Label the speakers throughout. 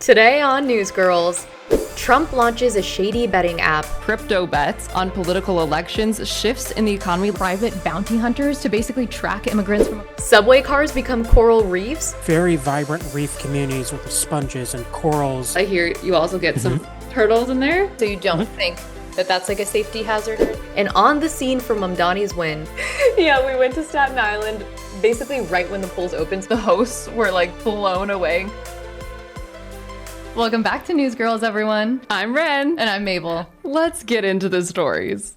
Speaker 1: Today on Newsgirls, Trump launches a shady betting app.
Speaker 2: Crypto bets on political elections, shifts in the economy.
Speaker 3: Private bounty hunters to basically track immigrants from...
Speaker 1: Subway cars become coral reefs.
Speaker 4: Very vibrant reef communities with sponges and corals.
Speaker 2: I hear you also get some turtles in there.
Speaker 1: So you don't think that that's like a safety hazard? And on the scene for Mamdani's win.
Speaker 3: Yeah, we went to Staten Island basically right when the polls opened.
Speaker 2: The hosts were like blown away.
Speaker 3: Welcome back to Newsgirls, everyone.
Speaker 2: I'm Wren.
Speaker 3: And I'm Mabel.
Speaker 2: Let's get into the stories.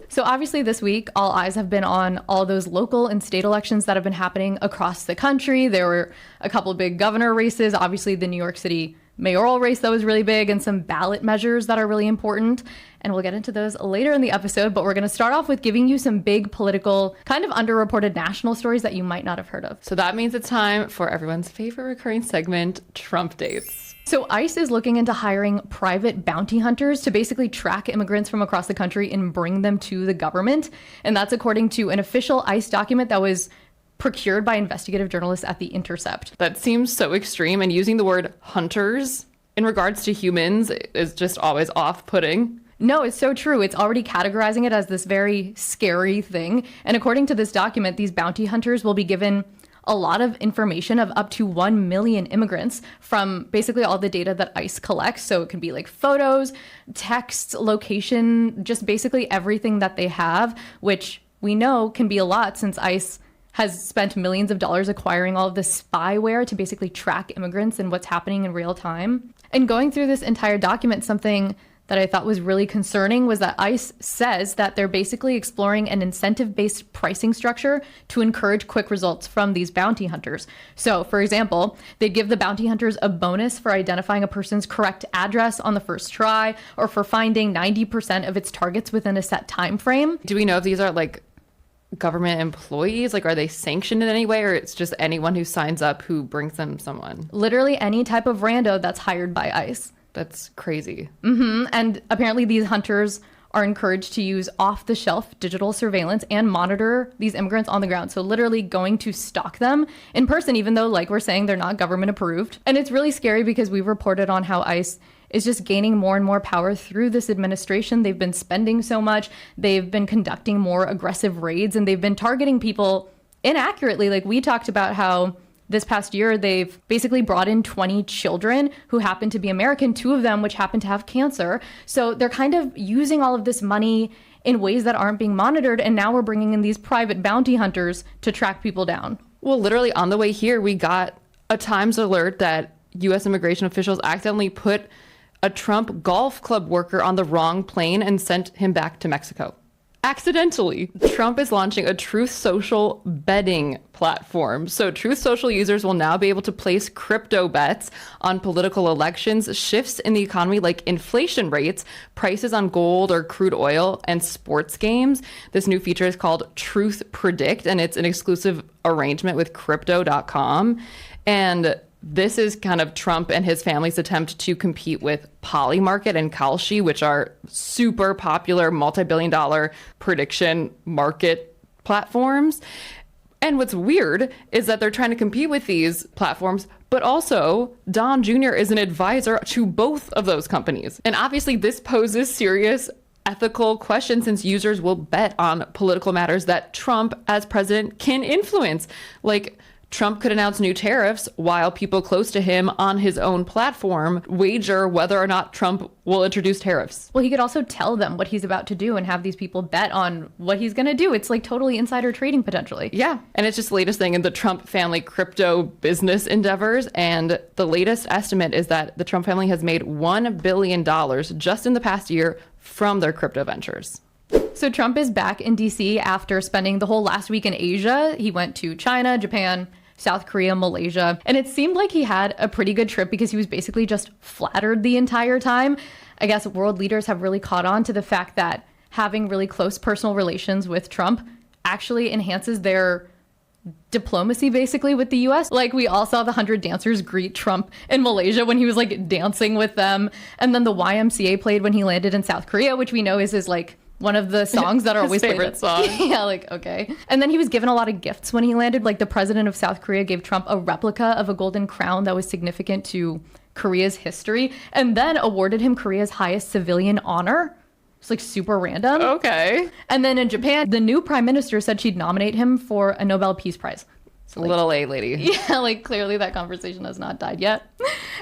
Speaker 3: So obviously this week, all eyes have been on all those local and state elections that have been happening across the country. There were a couple of big governor races, obviously the New York City mayoral race that was really big, and some ballot measures that are really important. And we'll get into those later in the episode, but we're going to start off with giving you some big political, kind of underreported national stories that you might not have heard of.
Speaker 2: So that means it's time for everyone's favorite recurring segment, Trump dates.
Speaker 3: So ICE is looking into hiring private bounty hunters to basically track immigrants from across the country and bring them to the government. And that's according to an official ICE document that was procured by investigative journalists at The Intercept.
Speaker 2: That seems so extreme, and using the word hunters in regards to humans is just always off-putting.
Speaker 3: No, it's so true. It's already categorizing it as this very scary thing. And according to this document, these bounty hunters will be given a lot of information of up to 1 million immigrants from basically all the data that ICE collects. So it can be like photos, texts, location, just basically everything that they have, which we know can be a lot since ICE has spent millions of dollars acquiring all of this spyware to basically track immigrants and what's happening in real time. And going through this entire document, something that I thought was really concerning was that ICE says that they're basically exploring an incentive-based pricing structure to encourage quick results from these bounty hunters. So, for example, they'd give the bounty hunters a bonus for identifying a person's correct address on the first try, or for finding 90% of its targets within a set time frame.
Speaker 2: Do we know if these are like government employees? Like, are they sanctioned in any way, or it's just anyone who signs up who brings them someone?
Speaker 3: Literally any type of rando that's hired by ICE.
Speaker 2: That's crazy.
Speaker 3: And apparently these hunters are encouraged to use off-the-shelf digital surveillance and monitor these immigrants on the ground. So literally going to stalk them in person, even though, like we're saying, they're not government approved. And it's really scary because we've reported on how ICE is just gaining more and more power through this administration. They've been spending so much. They've been conducting more aggressive raids, and they've been targeting people inaccurately. Like we talked about how this past year, they've basically brought in 20 children who happen to be American, 2 of them which happen to have cancer. So they're kind of using all of this money in ways that aren't being monitored. And now we're bringing in these private bounty hunters to track people down.
Speaker 2: Well, literally on the way here, we got a Times alert that U.S. immigration officials accidentally put a Trump golf club worker on the wrong plane and sent him back to Mexico. Accidentally. Trump is launching a Truth Social betting platform. So Truth Social users will now be able to place crypto bets on political elections, shifts in the economy like inflation rates, prices on gold or crude oil, and sports games. This new feature is called Truth Predict, and it's an exclusive arrangement with crypto.com. And this is kind of Trump and his family's attempt to compete with Polymarket and Kalshi, which are super popular multi-billion-dollar prediction market platforms. And what's weird is that they're trying to compete with these platforms, but also Don Jr. is an advisor to both of those companies. And obviously this poses serious ethical questions since users will bet on political matters that Trump as president can influence. Like, Trump could announce new tariffs while people close to him on his own platform wager whether or not Trump will introduce tariffs.
Speaker 3: Well, he could also tell them what he's about to do and have these people bet on what he's going to do. It's like totally insider trading potentially.
Speaker 2: Yeah. And it's just the latest thing in the Trump family crypto business endeavors. And the latest estimate is that the Trump family has made $1 billion just in the past year from their crypto ventures.
Speaker 3: So Trump is back in DC after spending the whole last week in Asia. He went to China, Japan, South Korea, Malaysia, and it seemed like he had a pretty good trip because he was basically just flattered the entire time. I guess world leaders have really caught on to the fact that having really close personal relations with Trump actually enhances their diplomacy basically with the US. Like we all saw the 100 dancers greet Trump in Malaysia when he was like dancing with them. And then the YMCA played when he landed in South Korea, which we know is his like one of the songs that are always
Speaker 2: His favorite
Speaker 3: played.
Speaker 2: song.
Speaker 3: Yeah, like, okay. And then he was given a lot of gifts when he landed. Like the president of South Korea gave Trump a replica of a golden crown that was significant to Korea's history, and then awarded him Korea's highest civilian honor. It's like super random.
Speaker 2: Okay.
Speaker 3: And then in Japan, the new prime minister said she'd nominate him for a Nobel Peace Prize. So like,
Speaker 2: little A lady.
Speaker 3: Yeah, like clearly that conversation has not died yet.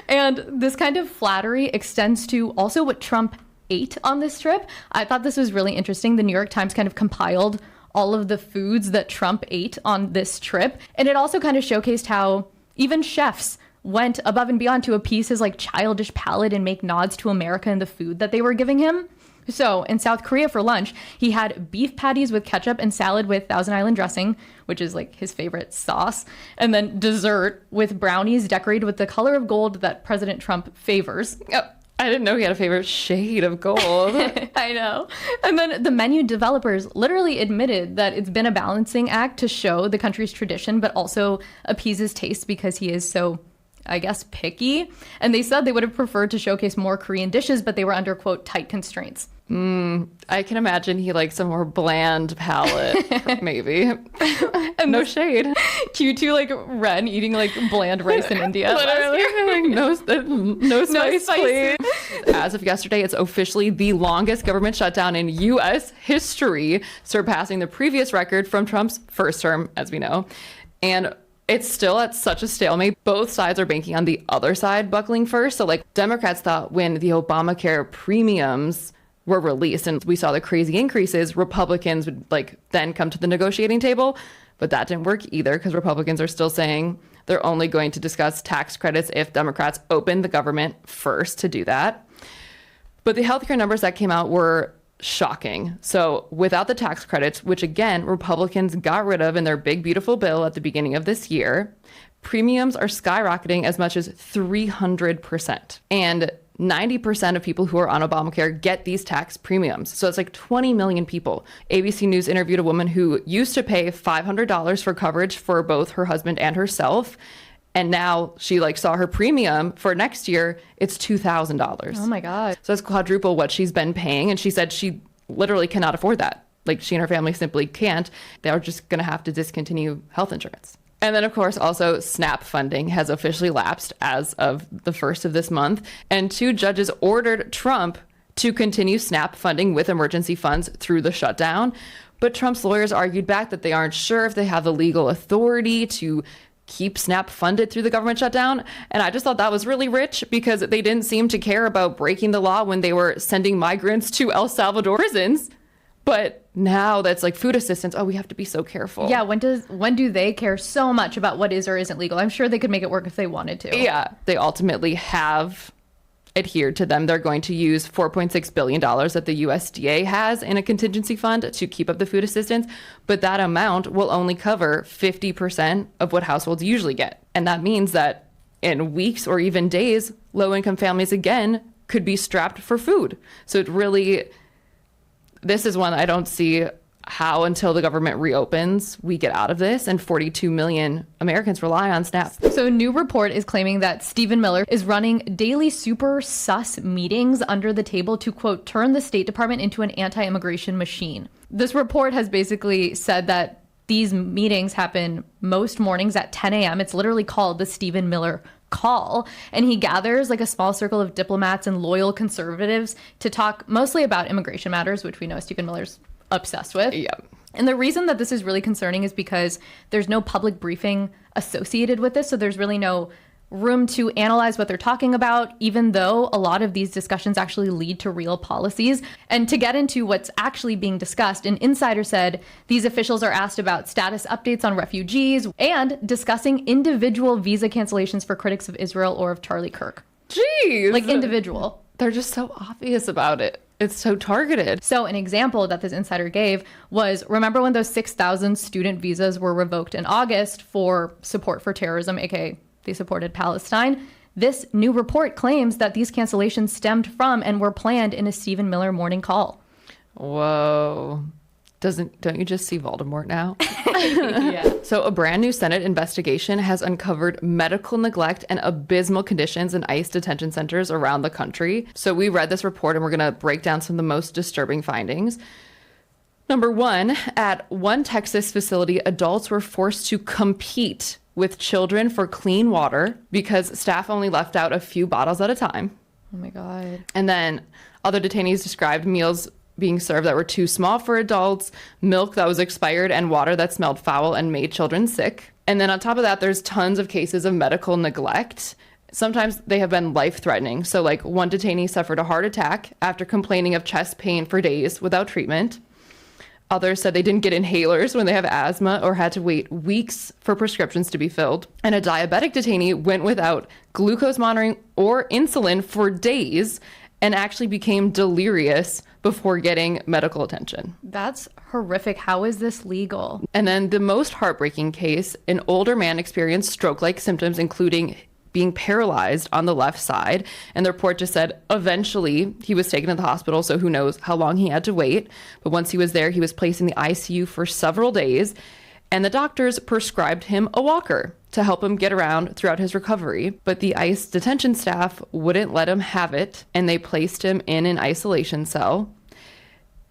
Speaker 3: And this kind of flattery extends to also what Trump ate on this trip. I thought this was really interesting. The New York Times kind of compiled all of the foods that Trump ate on this trip. And it also kind of showcased how even chefs went above and beyond to appease his like childish palate and make nods to America and the food that they were giving him. So in South Korea for lunch, he had beef patties with ketchup and salad with Thousand Island dressing, which is like his favorite sauce. And then dessert with brownies decorated with the color of gold that President Trump favors.
Speaker 2: Oh, I didn't know he had a favorite shade of gold.
Speaker 3: I know. And then the menu developers literally admitted that it's been a balancing act to show the country's tradition, but also appease his taste because he is so, I guess, picky. And they said they would have preferred to showcase more Korean dishes, but they were under, quote, tight constraints.
Speaker 2: I can imagine he likes a more bland palate, maybe. And no shade.
Speaker 3: Q2 like Wren eating like bland rice in India.
Speaker 2: Literally, no spice, please. As of yesterday, it's officially the longest government shutdown in U.S. history, surpassing the previous record from Trump's first term, as we know. And it's still at such a stalemate. Both sides are banking on the other side buckling first. So like Democrats thought when the Obamacare premiums were released and we saw the crazy increases, Republicans would like then come to the negotiating table. But that didn't work either because Republicans are still saying they're only going to discuss tax credits if Democrats open the government first to do that. But the healthcare numbers that came out were shocking. So without the tax credits, which again, Republicans got rid of in their big, beautiful bill at the beginning of this year, premiums are skyrocketing as much as 300%. And 90% of people who are on Obamacare get these tax premiums. So it's like 20 million people. ABC News interviewed a woman who used to pay $500 for coverage for both her husband and herself. And now she like saw her premium for next year, it's $2,000.
Speaker 3: Oh my God.
Speaker 2: So that's quadruple what she's been paying. And she said she literally cannot afford that. Like she and her family simply can't. They are just going to have to discontinue health insurance. And then, of course, also SNAP funding has officially lapsed as of the 1st of this month. And 2 judges ordered Trump to continue SNAP funding with emergency funds through the shutdown. But Trump's lawyers argued back that they aren't sure if they have the legal authority to keep SNAP funded through the government shutdown. And I just thought that was really rich because they didn't seem to care about breaking the law when they were sending migrants to El Salvador prisons. But now that's like food assistance. Oh, we have to be so careful.
Speaker 3: Yeah, when do they care so much about what is or isn't legal? I'm sure they could make it work if they wanted to.
Speaker 2: Yeah, they ultimately have adhered to them. They're going to use $4.6 billion that the USDA has in a contingency fund to keep up the food assistance. But that amount will only cover 50% of what households usually get. And that means that in weeks or even days, low-income families again could be strapped for food. So it really... This is one I don't see how until the government reopens we get out of this, and 42 million Americans rely on SNAP.
Speaker 3: So a new report is claiming that Stephen Miller is running daily super sus meetings under the table to, quote, turn the State Department into an anti-immigration machine. This report has basically said that these meetings happen most mornings at 10 a.m. It's literally called the Stephen Miller Call, and he gathers like a small circle of diplomats and loyal conservatives to talk mostly about immigration matters, which we know Stephen Miller's obsessed with.
Speaker 2: Yeah.
Speaker 3: And the reason that this is really concerning is because there's no public briefing associated with this, so there's really no room to analyze what they're talking about, even though a lot of these discussions actually lead to real policies. And to get into what's actually being discussed, an insider said these officials are asked about status updates on refugees and discussing individual visa cancellations for critics of Israel or of Charlie Kirk.
Speaker 2: Jeez.
Speaker 3: Like individual.
Speaker 2: They're just so obvious about it. It's so targeted.
Speaker 3: So an example that this insider gave was, remember when those 6,000 student visas were revoked in August for support for terrorism, aka they supported Palestine? This new report claims that these cancellations stemmed from and were planned in a Stephen Miller morning call.
Speaker 2: Whoa. Don't you just see Voldemort now?
Speaker 3: Yeah.
Speaker 2: So a brand new Senate investigation has uncovered medical neglect and abysmal conditions in ICE detention centers around the country. So we read this report and we're going to break down some of the most disturbing findings. Number 1, at one Texas facility, adults were forced to compete with children for clean water because staff only left out a few bottles at a time.
Speaker 3: Oh my God.
Speaker 2: And then other detainees described meals being served that were too small for adults, milk that was expired, and water that smelled foul and made children sick. And then on top of that, there's tons of cases of medical neglect. Sometimes they have been life-threatening. So like one detainee suffered a heart attack after complaining of chest pain for days without treatment. Others said they didn't get inhalers when they have asthma or had to wait weeks for prescriptions to be filled. And a diabetic detainee went without glucose monitoring or insulin for days and actually became delirious before getting medical attention.
Speaker 3: That's horrific. How is this legal?
Speaker 2: And then the most heartbreaking case, an older man experienced stroke-like symptoms, including being paralyzed on the left side. And the report just said eventually he was taken to the hospital, so who knows how long he had to wait. But once he was there, he was placed in the ICU for several days. And the doctors prescribed him a walker to help him get around throughout his recovery. But the ICE detention staff wouldn't let him have it, and they placed him in an isolation cell.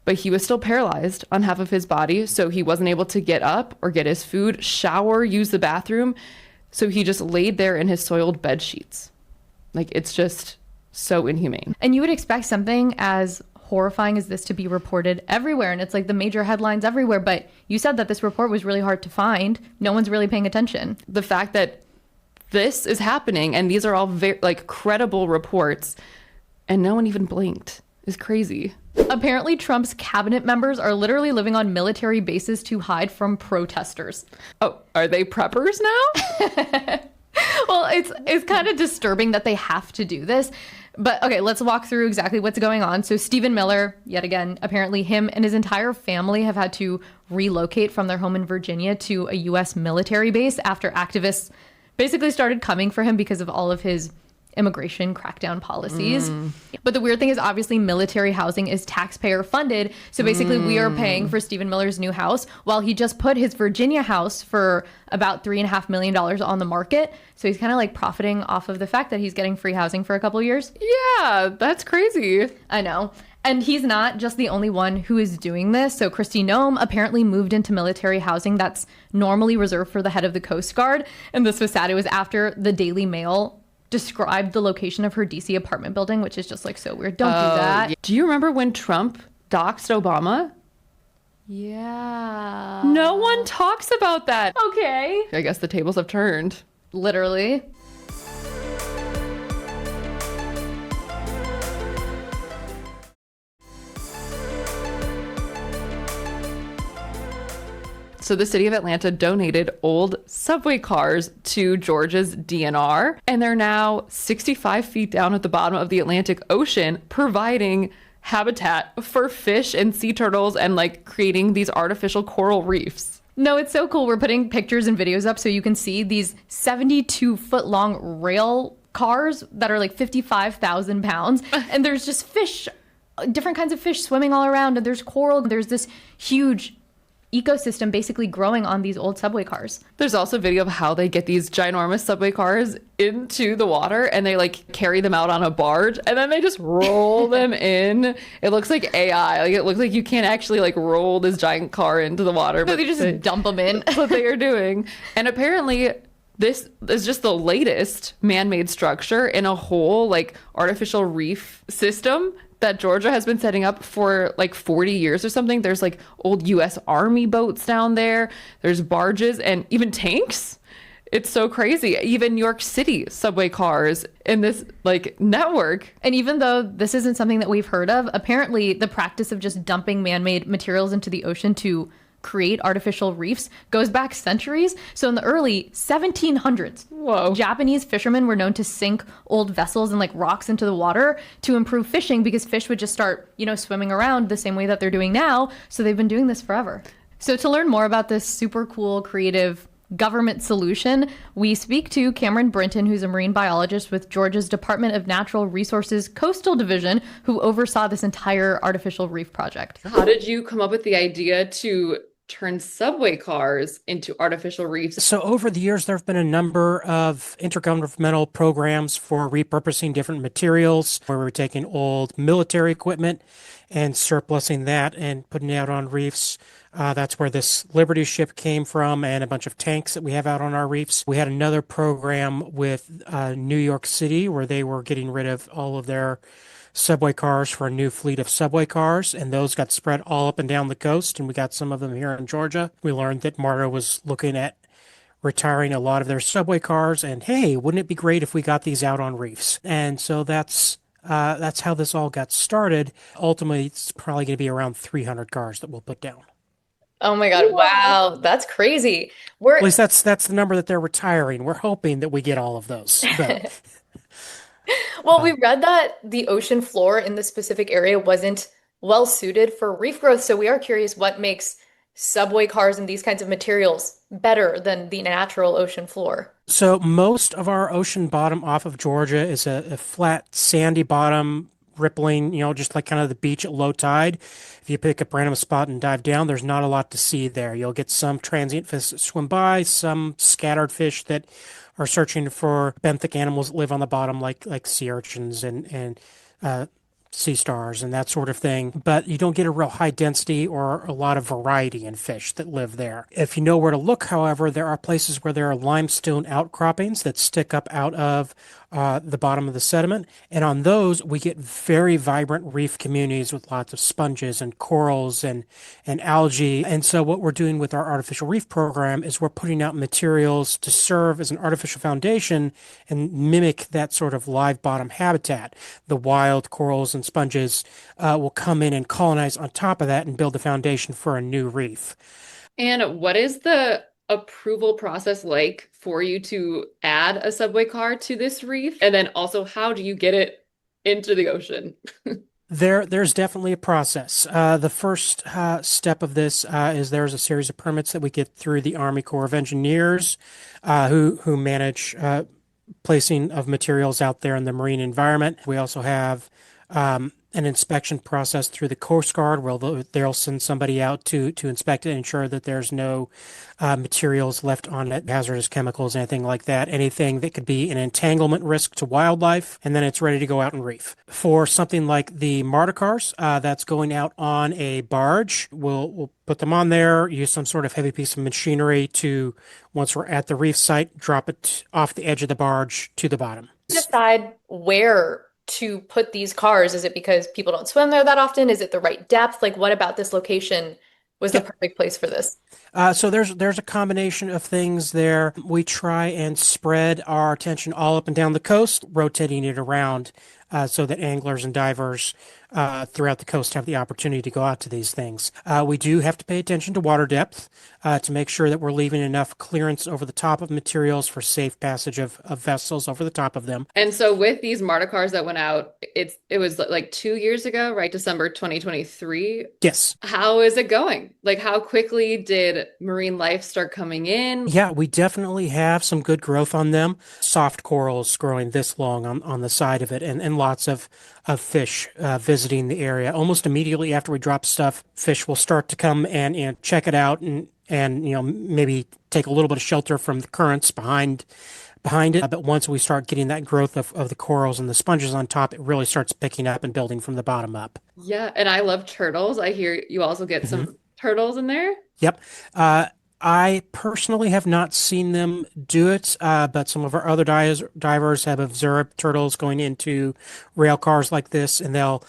Speaker 2: But he was still paralyzed on half of his body, so he wasn't able to get up or get his food, shower, use the bathroom. So he just laid there in his soiled bed sheets. Like, it's just so inhumane.
Speaker 3: And you would expect something as horrifying as this to be reported everywhere. And it's like the major headlines everywhere. But you said that this report was really hard to find. No one's really paying attention.
Speaker 2: The fact that this is happening and these are all very, like, credible reports and no one even blinked is crazy.
Speaker 3: Apparently, Trump's cabinet members are literally living on military bases to hide from protesters.
Speaker 2: Oh, are they preppers now?
Speaker 3: Well, it's kind of disturbing that they have to do this. But okay, let's walk through exactly what's going on. So Stephen Miller, yet again, apparently him and his entire family have had to relocate from their home in Virginia to a U.S. military base after activists basically started coming for him because of all of his immigration crackdown policies. But the weird thing is, obviously, military housing is taxpayer funded. So basically we are paying for Stephen Miller's new house while he just put his Virginia house for about $3.5 million on the market. So he's kind of like profiting off of the fact that he's getting free housing for a couple years.
Speaker 2: Yeah, that's crazy.
Speaker 3: I know. And he's not just the only one who is doing this. So Kristi Noem apparently moved into military housing that's normally reserved for the head of the Coast Guard. And this was sad. It was after the Daily Mail described the location of her DC apartment building, which is just like so weird. Don't do that.
Speaker 2: Yeah. Do you remember when Trump doxed Obama?
Speaker 3: Yeah.
Speaker 2: No one talks about that.
Speaker 3: Okay.
Speaker 2: I guess the tables have turned.
Speaker 3: Literally.
Speaker 2: So the city of Atlanta donated old subway cars to Georgia's DNR, and they're now 65 feet down at the bottom of the Atlantic Ocean, providing habitat for fish and sea turtles and like creating these artificial coral reefs.
Speaker 3: No, it's so cool. We're putting pictures and videos up so you can see these 72-foot long rail cars that are like 55,000 pounds. And there's just fish, different kinds of fish swimming all around. And there's coral. There's this huge ecosystem basically growing on these old subway cars.
Speaker 2: There's also video of how they get these ginormous subway cars into the water and they like carry them out on a barge and then they just roll them in. It looks like AI. Like it looks like you can't actually like roll this giant car into the water,
Speaker 3: But they just dump them in.
Speaker 2: That's what they are doing. And apparently this is just the latest man-made structure in a whole like artificial reef system that Georgia has been setting up for like 40 years or something. There's like old US Army boats down there. There's barges and even tanks. It's so crazy. Even New York City subway cars in this like network.
Speaker 3: And even though this isn't something that we've heard of, apparently the practice of just dumping man-made materials into the ocean to create artificial reefs goes back centuries. So in the early 1700s,
Speaker 2: Whoa.
Speaker 3: Japanese fishermen were known to sink old vessels and like rocks into the water to improve fishing because fish would just start, swimming around the same way that they're doing now. So they've been doing this forever. So to learn more about this super cool, creative government solution, we speak to Cameron Brinton, who's a marine biologist with Georgia's Department of Natural Resources Coastal Division, who oversaw this entire artificial reef project.
Speaker 2: How did you come up with the idea to turn subway cars into artificial reefs?
Speaker 4: So over the years, there have been a number of intergovernmental programs for repurposing different materials, where we're taking old military equipment and surplusing that and putting it out on reefs. That's where this Liberty ship came from and a bunch of tanks that we have out on our reefs. We had another program with New York City where they were getting rid of all of their subway cars for a new fleet of subway cars, and those got spread all up and down the coast, and we got some of them here in Georgia. We learned that MARTA was looking at retiring a lot of their subway cars, and hey, wouldn't it be great if we got these out on reefs? And so that's how this all got started. Ultimately, it's probably going to be around 300 cars that we'll put down.
Speaker 1: Oh my God. Wow. That's crazy.
Speaker 4: At least that's the number that they're retiring. We're hoping that we get all of those. But
Speaker 1: Well, we read that the ocean floor in the specific area wasn't well suited for reef growth. So we are curious what makes subway cars and these kinds of materials better than the natural ocean floor.
Speaker 4: so most of our ocean bottom off of Georgia is a flat, sandy bottom, rippling, just like kind of the beach at low tide. If you pick a random spot and dive down, there's not a lot to see there. You'll get some transient fish that swim by, some scattered fish that are searching for benthic animals that live on the bottom, like sea urchins and sea stars and that sort of thing. But you don't get a real high density or a lot of variety in fish that live there. If you know where to look, however, there are places where there are limestone outcroppings that stick up out of the bottom of the sediment. And on those, we get very vibrant reef communities with lots of sponges and corals and algae. And so what we're doing with our artificial reef program is we're putting out materials to serve as an artificial foundation and mimic that sort of live bottom habitat. The wild corals and sponges will come in and colonize on top of that and build the foundation for a new reef.
Speaker 2: And what is the approval process like for you to add a subway car to this reef? And then also, how do you get it into the ocean?
Speaker 4: There's definitely a process. The first step of this is there's a series of permits that we get through the Army Corps of Engineers, who manage placing of materials out there in the marine environment. We also have an inspection process through the Coast Guard, where they'll send somebody out to inspect it and ensure that there's no materials left on it, hazardous chemicals, anything like that, anything that could be an entanglement risk to wildlife, and then it's ready to go out and reef. For something like the MARTA cars, that's going out on a barge, we'll put them on there, use some sort of heavy piece of machinery to, once we're at the reef site, drop it off the edge of the barge to the bottom.
Speaker 1: Decide where to put these cars? Is it because people don't swim there that often? Is it the right depth? Like, what about this location was the perfect place for this?
Speaker 4: So there's a combination of things there. We try and spread our attention all up and down the coast, rotating it around so that anglers and divers throughout the coast have the opportunity to go out to these things. We do have to pay attention to water depth to make sure that we're leaving enough clearance over the top of materials for safe passage of vessels over the top of them.
Speaker 2: And so with these MARTA cars that went out, it was like 2 years ago, right? December 2023.
Speaker 4: Yes.
Speaker 2: How is it going? Like, how quickly did marine life start coming in?
Speaker 4: Yeah, we definitely have some good growth on them. Soft corals growing this long on the side of it, and lots of fish visiting the area. Almost immediately after we drop stuff, fish will start to come and check it out and maybe take a little bit of shelter from the currents behind it. But once we start getting that growth of the corals and the sponges on top, it really starts picking up and building from the bottom up.
Speaker 2: Yeah, and I love turtles. I hear you also get some turtles in there.
Speaker 4: Yep. I personally have not seen them do it, but some of our other divers have observed turtles going into rail cars like this, and they'll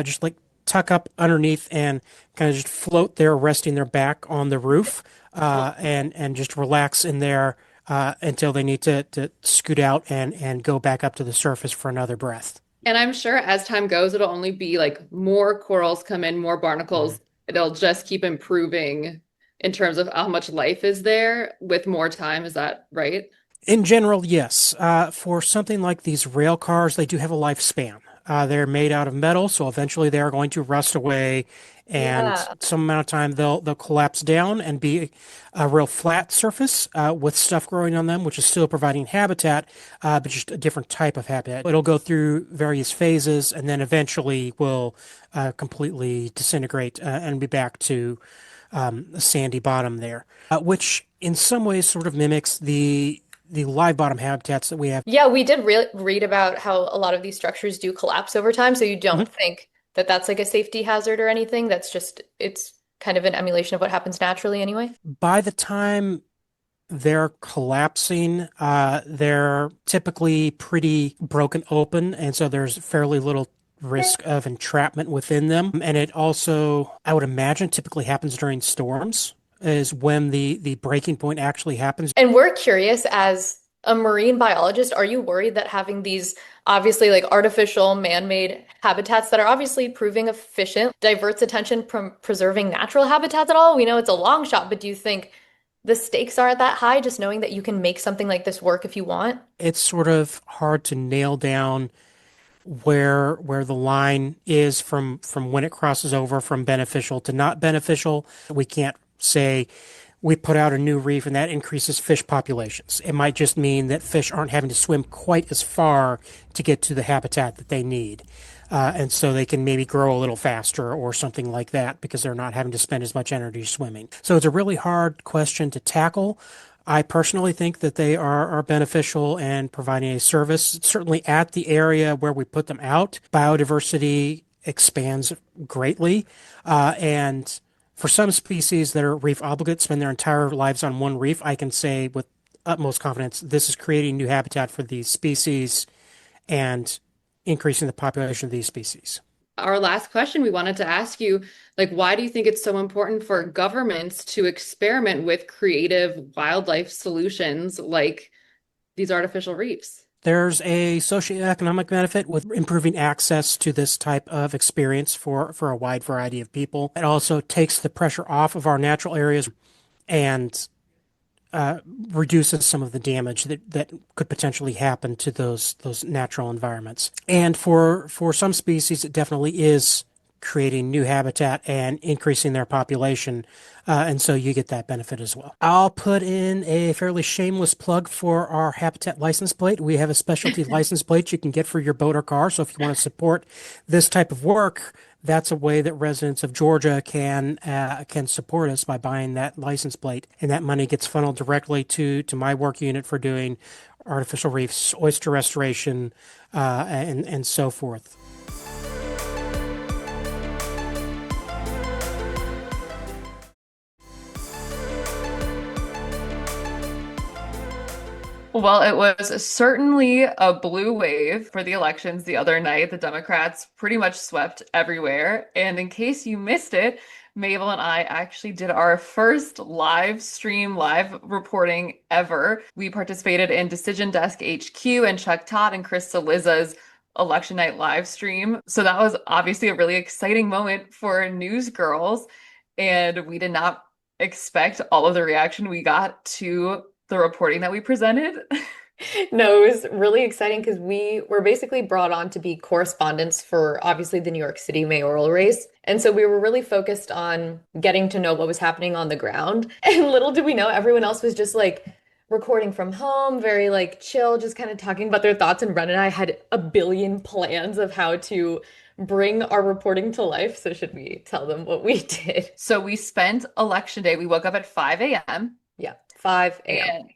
Speaker 4: just like tuck up underneath and kind of just float there, resting their back on the roof, and just relax in there until they need to scoot out and go back up to the surface for another breath.
Speaker 2: And I'm sure as time goes, it'll only be like more corals come in, more barnacles. It'll just keep improving in terms of how much life is there with more time. Is that right?
Speaker 4: In general, yes. For something like these rail cars, they do have a lifespan. They're made out of metal, so eventually they are going to rust away, and some amount of time they'll collapse down and be a real flat surface with stuff growing on them, which is still providing habitat, but just a different type of habitat. It'll go through various phases, and then eventually will completely disintegrate and be back to a sandy bottom there, which in some ways sort of mimics the live bottom habitats that we have.
Speaker 1: Yeah, we did read about how a lot of these structures do collapse over time. So you don't think that that's like a safety hazard or anything. That's just, it's kind of an emulation of what happens naturally anyway?
Speaker 4: By the time they're collapsing, they're typically pretty broken open, and so there's fairly little risk of entrapment within them. And it also, I would imagine, typically happens during storms, is when the breaking point actually happens.
Speaker 1: And we're curious, as a marine biologist, are you worried that having these obviously like artificial man-made habitats that are obviously proving efficient diverts attention from preserving natural habitats at all? We know it's a long shot, but do you think the stakes are that high just knowing that you can make something like this work if you want?
Speaker 4: It's sort of hard to nail down where the line is from when it crosses over from beneficial to not beneficial. We can't say we put out a new reef and that increases fish populations. It might just mean that fish aren't having to swim quite as far to get to the habitat that they need. And so they can maybe grow a little faster or something like that because they're not having to spend as much energy swimming. So it's a really hard question to tackle. I personally think that they are beneficial and providing a service, certainly at the area where we put them out. Biodiversity expands greatly. And for some species that are reef obligate, spend their entire lives on one reef, I can say with utmost confidence, this is creating new habitat for these species and increasing the population of these species.
Speaker 2: Our last question we wanted to ask you, like, why do you think it's so important for governments to experiment with creative wildlife solutions like these artificial reefs?
Speaker 4: There's a socioeconomic benefit with improving access to this type of experience for a wide variety of people. It also takes the pressure off of our natural areas and reduces some of the damage that could potentially happen to those natural environments. And for some species, it definitely is creating new habitat and increasing their population. And so you get that benefit as well. I'll put in a fairly shameless plug for our habitat license plate. We have a specialty license plate you can get for your boat or car. So if you want to support this type of work, that's a way that residents of Georgia can support us by buying that license plate, and that money gets funneled directly to my work unit for doing artificial reefs, oyster restoration, and so forth.
Speaker 2: Well, it was certainly a blue wave for the elections the other night. The Democrats pretty much swept everywhere. And in case you missed it, Mabel and I actually did our first live stream, live reporting ever. We participated in Decision Desk HQ and Todd and Chris Cillizza's election night live stream. So that was obviously a really exciting moment for Newsgirls. And we did not expect all of the reaction we got to the reporting that we presented.
Speaker 1: No, it was really exciting because we were basically brought on to be correspondents for obviously the New York City mayoral race. And so we were really focused on getting to know what was happening on the ground. And little did we know, everyone else was just like recording from home, very like chill, just kind of talking about their thoughts. And Wren and I had a billion plans of how to bring our reporting to life. So should we tell them what we did?
Speaker 2: So we spent election day. We woke up at 5 a.m.
Speaker 1: Yeah, 5 a.m.
Speaker 2: And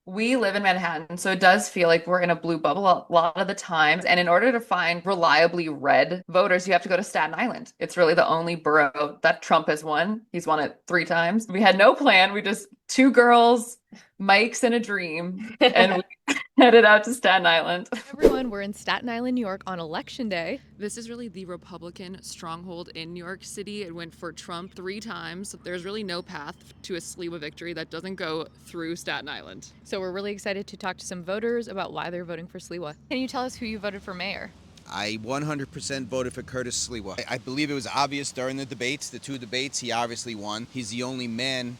Speaker 2: we live in Manhattan, so it does feel like we're in a blue bubble a lot of the times. And in order to find reliably red voters, you have to go to Staten Island. It's really the only borough that Trump has won. He's won it 3 times. We had no plan. We just 2 girls, mics, and a dream, and we headed out to Staten Island.
Speaker 3: Everyone, we're in Staten Island, New York on election day.
Speaker 2: This is really the Republican stronghold in New York City. It went for Trump 3 times. There's really no path to a Sliwa victory that doesn't go through Staten Island.
Speaker 3: So we're really excited to talk to some voters about why they're voting for Sliwa. Can you tell us who you voted for mayor?
Speaker 5: I 100% voted for Curtis Sliwa. I believe it was obvious during the debates, the 2 debates, he obviously won. He's the only man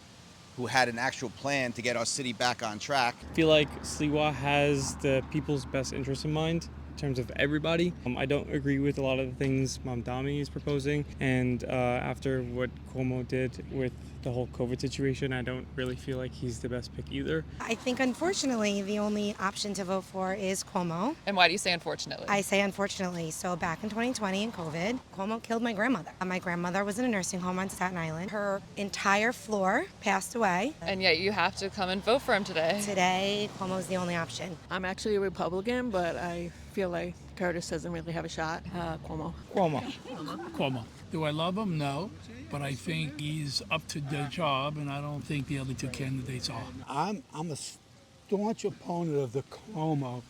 Speaker 5: who had an actual plan to get our city back on track.
Speaker 6: I feel like Sliwa has the people's best interest in mind in terms of everybody. I don't agree with a lot of the things Mamdani is proposing, and after what Cuomo did with the whole COVID situation, I don't really feel like he's the best pick either.
Speaker 7: I think, unfortunately, the only option to vote for is Cuomo.
Speaker 2: And why do you say unfortunately?
Speaker 7: I say unfortunately. So back in 2020 in COVID, Cuomo killed my grandmother. My grandmother was in a nursing home on Staten Island. Her entire floor passed away.
Speaker 2: And yet you have to come and vote for him today.
Speaker 7: Today, Cuomo's the only option.
Speaker 8: I'm actually a Republican, but I feel like Curtis doesn't really have a shot. Cuomo.
Speaker 9: Cuomo. Do I love him? No. But I think he's up to the job, and I don't think the other two candidates are. I'm a staunch opponent of the Cuomo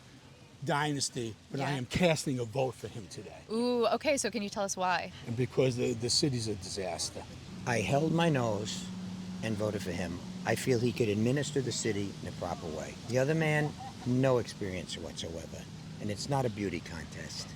Speaker 9: dynasty, but I am casting a vote for him today.
Speaker 3: Ooh, okay, so can you tell us why?
Speaker 9: And because the city's a disaster.
Speaker 10: I held my nose and voted for him. I feel he could administer the city in a proper way. The other man, no experience whatsoever, and it's not a beauty contest.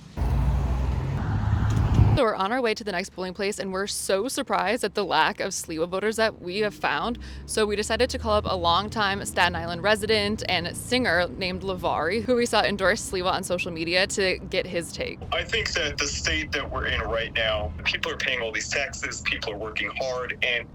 Speaker 2: So we're on our way to the next polling place, and we're so surprised at the lack of Sliwa voters that we have found. So we decided to call up a longtime Staten Island resident and singer named Lavari, who we saw endorse Sliwa on social media, to get his take.
Speaker 11: I think that the state that we're in right now, people are paying all these taxes, people are working hard, and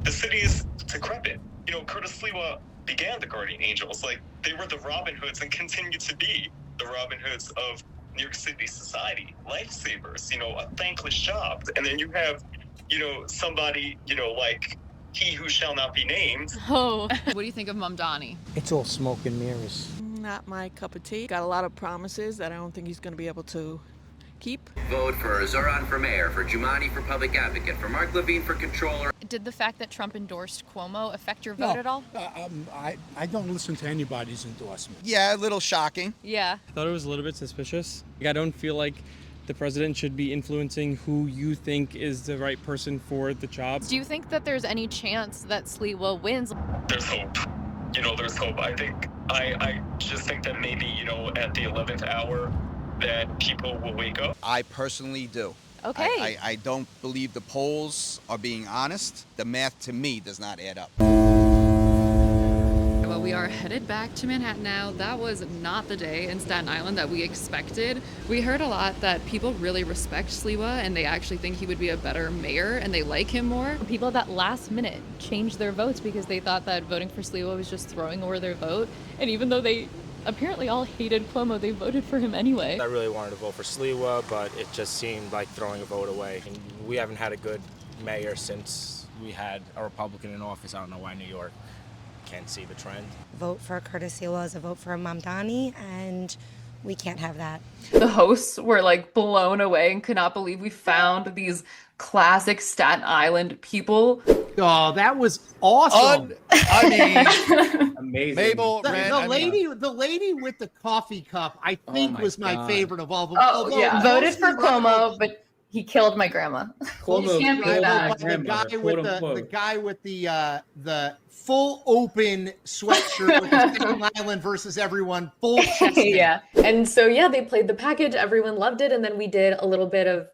Speaker 11: the city is decrepit. You know, Curtis Sliwa began the Guardian Angels. Like, they were the Robin Hoods and continue to be the Robin Hoods of New York City society, lifesavers, you know, a thankless job. And then you have, you know, somebody, you know, like he who shall not be named.
Speaker 2: Oh. What do you think of Mamdani?
Speaker 10: It's all smoke and mirrors.
Speaker 8: Not my cup of tea. Got a lot of promises that I don't think he's going to be able to keep.
Speaker 12: Vote for Zoran for mayor, for Jumani for public advocate, for Mark Levine for controller.
Speaker 3: Did the fact that Trump endorsed Cuomo affect your vote at all?
Speaker 9: I don't listen to anybody's endorsement.
Speaker 5: Yeah, a little shocking.
Speaker 3: Yeah.
Speaker 6: I thought it was a little bit suspicious. I don't feel like the president should be influencing who you think is the right person for the job.
Speaker 3: Do you think that there's any chance that Sliwa wins?
Speaker 11: There's hope. You know, there's hope. I just think that maybe, you know, at the 11th hour that people will wake up.
Speaker 5: I personally do.
Speaker 3: Okay.
Speaker 5: I don't believe the polls are being honest. The math to me does not add up.
Speaker 2: Well, we are headed back to Manhattan now. That was not the day in Staten Island that we expected. We heard a lot that people really respect Sliwa and they actually think he would be a better mayor and they like him more.
Speaker 3: People that last minute changed their votes because they thought that voting for Sliwa was just throwing away their vote. And even though they apparently all hated Cuomo, they voted for him anyway.
Speaker 13: I really wanted to vote for Sliwa, but it just seemed like throwing a vote away. And we haven't had a good mayor since we had a Republican in office. I don't know why New York can't see the trend.
Speaker 7: Vote for Curtis Sliwa is a vote for Mamdani, and we can't have that.
Speaker 2: The hosts were like blown away and could not believe we found these classic Staten Island people.
Speaker 14: Oh, that was awesome.
Speaker 5: I mean,
Speaker 13: amazing.
Speaker 5: Mabel,
Speaker 14: The lady with the coffee cup, I think, was my favorite of all of them.
Speaker 1: Oh, yeah. Voted for Cuomo, but he killed my grandma.
Speaker 14: Cuomo the guy with the full open sweatshirt with the Staten Island versus everyone full chest.
Speaker 1: Yeah. And so, yeah, they played the package. Everyone loved it. And then we did a little bit of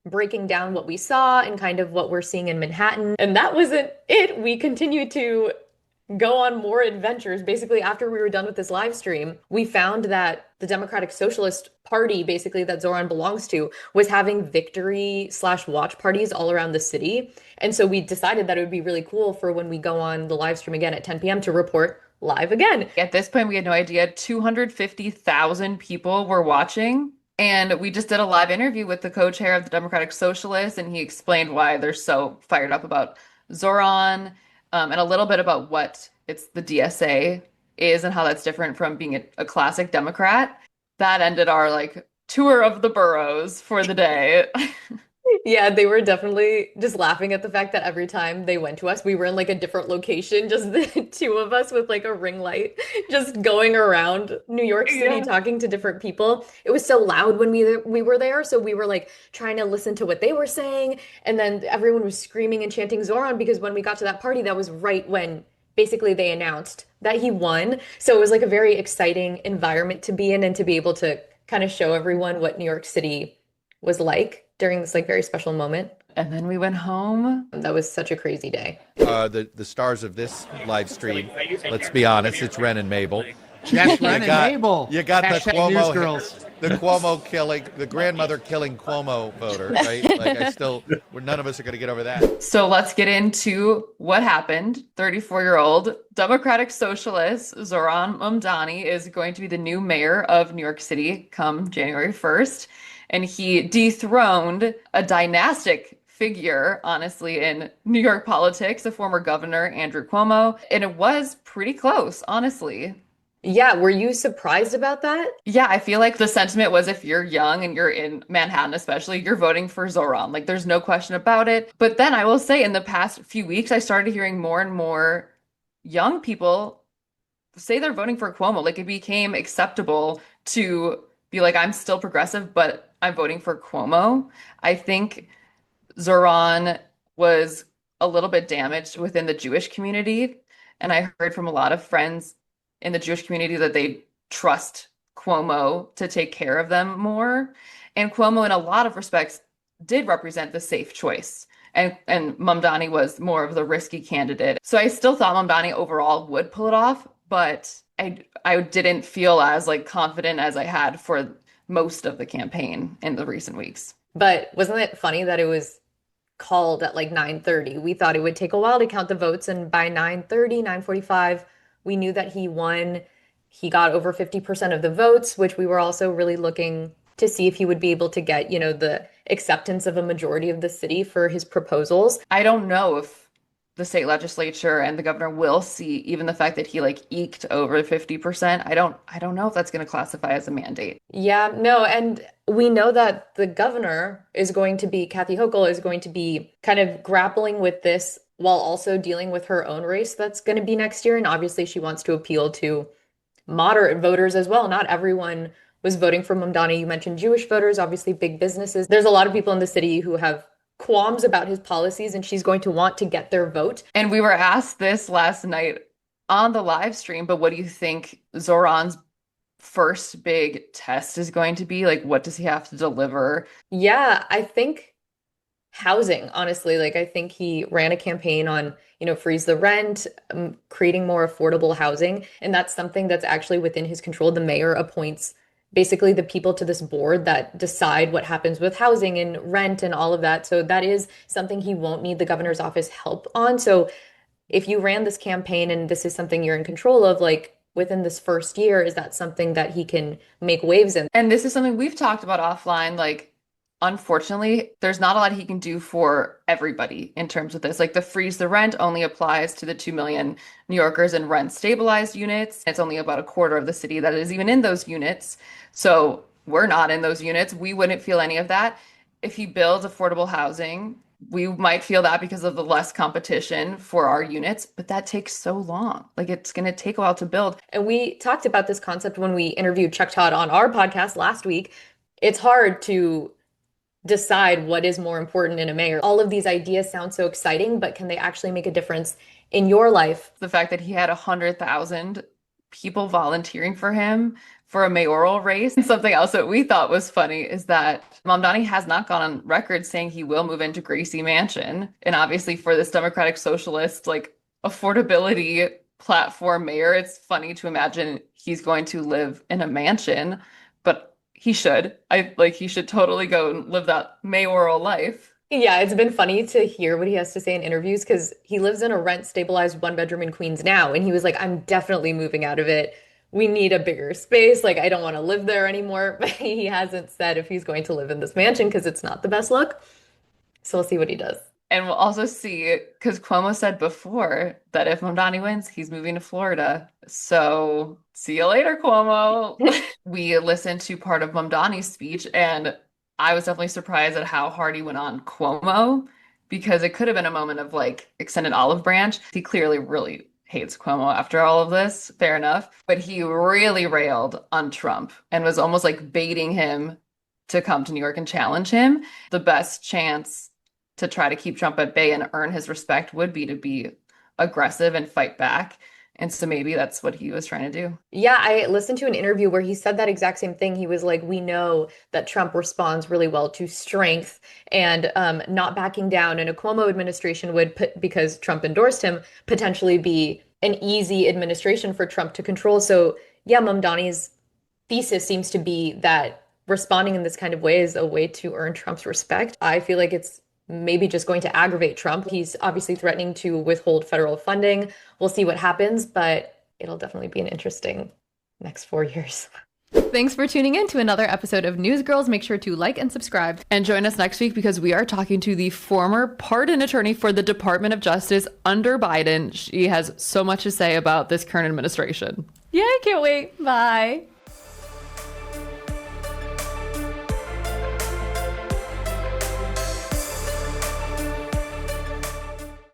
Speaker 1: breaking down what we saw and kind of what we're seeing in Manhattan. And that wasn't it. We continued to go on more adventures. Basically, after we were done with this live stream, we found that the Democratic Socialist Party, basically that Zoran belongs to, was having victory/watch parties all around the city. And so we decided that it would be really cool for when we go on the live stream again at 10 p.m. to report live again.
Speaker 2: At this point, we had no idea 250,000 people were watching. And we just did a live interview with the co-chair of the Democratic Socialists, and he explained why they're so fired up about Zoran, and a little bit about what the DSA is and how that's different from being a classic Democrat. That ended our tour of the boroughs for the day.
Speaker 1: Yeah, they were definitely just laughing at the fact that every time they went to us, we were in a different location, just the two of us with a ring light, just going around New York City talking to different people. It was so loud when we were there, so we were trying to listen to what they were saying, and then everyone was screaming and chanting Zoran because when we got to that party, that was right when basically they announced that he won. So it was a very exciting environment to be in and to be able to kind of show everyone what New York City was like during this very special moment.
Speaker 2: And then we went home.
Speaker 1: That was such a crazy day.
Speaker 15: The stars of this live stream, let's be honest, it's Wren and Mabel.
Speaker 14: That's Wren and Mabel.
Speaker 15: You got the
Speaker 14: Newsgirls.
Speaker 15: Cuomo killing, the grandmother killing Cuomo voter, right? None of us are going to get over that.
Speaker 2: So let's get into what happened. 34-year-old Democratic Socialist Zoran Mamdani is going to be the new mayor of New York City come January 1st. And he dethroned a dynastic figure, honestly, in New York politics, the former governor, Andrew Cuomo. And it was pretty close, honestly.
Speaker 1: Yeah, were you surprised about that?
Speaker 2: Yeah, I feel like the sentiment was if you're young and you're in Manhattan, especially, you're voting for Zoran. Like, there's no question about it. But then I will say, in the past few weeks, I started hearing more and more young people say they're voting for Cuomo. Like, it became acceptable to be like, I'm still progressive, but I'm voting for Cuomo. I think Zoran was a little bit damaged within the Jewish community. And I heard from a lot of friends in the Jewish community that they trust Cuomo to take care of them more. And Cuomo, in a lot of respects, did represent the safe choice. And Mamdani was more of the risky candidate. So I still thought Mamdani overall would pull it off, but I didn't feel as like confident as I had for most of the campaign in the recent weeks.
Speaker 1: But wasn't it funny that it was called at like 9:30? We thought it would take a while to count the votes, and by 9:30, 9:45, we knew that he won. He got over 50% of the votes, which we were also really looking to see if he would be able to get, the acceptance of a majority of the city for his proposals.
Speaker 2: I don't know if the state legislature and the governor will see even the fact that he like eked over 50%. I don't know if that's going to classify as a mandate.
Speaker 1: Yeah, no, and we know that the governor is going to be, Kathy Hochul is going to be kind of grappling with this while also dealing with her own race that's going to be next year. And obviously she wants to appeal to moderate voters as well. Not everyone was voting for Mamdani. You mentioned Jewish voters, obviously big businesses. There's a lot of people in the city who have qualms about his policies, and she's going to want to get their vote.
Speaker 2: And we were asked this last night on the live stream, but what do you think Zoran's first big test is going to be? Like, what does he have to deliver?
Speaker 1: Yeah, I think housing, honestly. Like, I think he ran a campaign on, freeze the rent, creating more affordable housing. And that's something that's actually within his control. The mayor appoints basically the people to this board that decide what happens with housing and rent and all of that. So that is something he won't need the governor's office help on. So if you ran this campaign and this is something you're in control of, like within this first year, is that something that he can make waves in?
Speaker 2: And this is something we've talked about offline. Like, unfortunately, there's not a lot he can do for everybody in terms of this. Like, the freeze the rent only applies to the 2 million New Yorkers in rent stabilized units. It's only about a quarter of the city that is even in those units. So we're not in those units. We wouldn't feel any of that. If he builds affordable housing, we might feel that because of the less competition for our units, but that takes so long. Like, it's going to take a while to build.
Speaker 1: And we talked about this concept when we interviewed Chuck Todd on our podcast last week. It's hard to decide what is more important in a mayor. All of these ideas sound so exciting, but can they actually make a difference in your life?
Speaker 2: The fact that he had 100,000 people volunteering for him for a mayoral race. And something else that we thought was funny is that Mamdani has not gone on record saying he will move into Gracie Mansion. And obviously for this Democratic Socialist, like, affordability platform mayor, it's funny to imagine he's going to live in a mansion, but he should. He should totally go and live that mayoral life.
Speaker 1: Yeah, it's been funny to hear what he has to say in interviews because he lives in a rent stabilized 1 bedroom in Queens now. And he was like, I'm definitely moving out of it. We need a bigger space. Like, I don't want to live there anymore. But he hasn't said if he's going to live in this mansion because it's not the best look. So we'll see what he does.
Speaker 2: And we'll also see, because Cuomo said before that if Mamdani wins, he's moving to Florida. So see you later, Cuomo. We listened to part of Mamdani's speech, and I was definitely surprised at how hard he went on Cuomo, because it could have been a moment of like extended olive branch. He clearly really hates Cuomo after all of this, fair enough. But he really railed on Trump and was almost like baiting him to come to New York and challenge him. The best chance to try to keep Trump at bay and earn his respect would be to be aggressive and fight back. And so maybe that's what he was trying to do.
Speaker 1: Yeah, I listened to an interview where he said that exact same thing. He was like, we know that Trump responds really well to strength and not backing down. And a Cuomo administration would, because Trump endorsed him, potentially be an easy administration for Trump to control. So yeah, Mamdani's thesis seems to be that responding in this kind of way is a way to earn Trump's respect. I feel like it's maybe just going to aggravate Trump. He's obviously threatening to withhold federal funding. We'll see what happens, but it'll definitely be an interesting next 4 years.
Speaker 3: Thanks for tuning in to another episode of Newsgirls. Make sure to like and subscribe.
Speaker 2: And join us next week because we are talking to the former pardon attorney for the Department of Justice under Biden. She has so much to say about this current administration.
Speaker 3: Yeah, I can't wait. Bye.